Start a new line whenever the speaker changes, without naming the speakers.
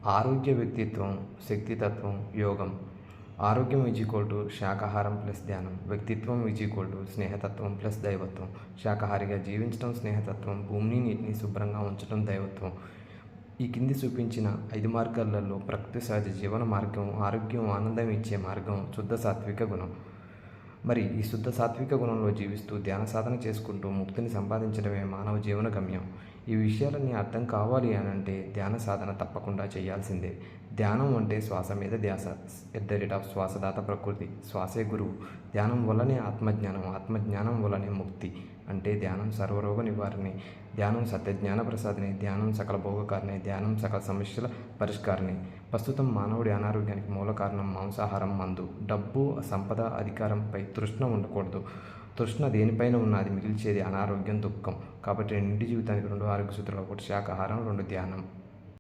ఆరోగ్య వ్యక్తిత్వం, శక్తితత్వం, యోగం. ఆరోగ్యం శాకాహారం ప్లస్ ధ్యానం. వ్యక్తిత్వం స్నేహతత్వం ప్లస్ దైవత్వం. శాకాహారిగా జీవించడం స్నేహతత్వం, భూమిని నీటిని శుభ్రంగా ఉంచడం దైవత్వం. ఈ కింది చూపించిన 5 మార్గాలలో ప్రకృతి సహజ జీవన మార్గం, ఆరోగ్యం, ఆనందం ఇచ్చే మార్గం శుద్ధ సాత్విక గుణం. మరి ఈ శుద్ధ సాత్విక గుణంలో జీవిస్తూ ధ్యాన సాధన చేసుకుంటూ ముక్తిని సంపాదించడమే మానవ జీవన గమ్యం. ఈ విషయాలన్నీ అర్థం కావాలి అనంటే ధ్యాన సాధన తప్పకుండా చేయాల్సిందే. ధ్యానం అంటే శ్వాస మీద ధ్యాస. శ్వాసదాత ప్రకృతి, శ్వాసే గురువు. ధ్యానం వల్లనే ఆత్మజ్ఞానం, ఆత్మజ్ఞానం వల్లనే ముక్తి. అంటే ధ్యానం సర్వరోగ నివారణి, ధ్యానం సత్యజ్ఞాన ప్రసాదిని, ధ్యానం సకల భోగకారిణి, ధ్యానం సకల సమస్యల పరిష్కారిణి. ప్రస్తుతం మానవుడి అనారోగ్యానికి మూల కారణం మాంసాహారం, మందు. డబ్బు, సంపద, అధికారంపై తృష్ణ ఉండకూడదు. తృష్ణ దేనిపైన ఉన్న అది మిగిల్చేది అనారోగ్యం, దుఃఖం. కాబట్టి నిండి జీవితానికి 2 ఆరోగ్య సూత్రాలు: 1 శాకాహారం, 2 ధ్యానం.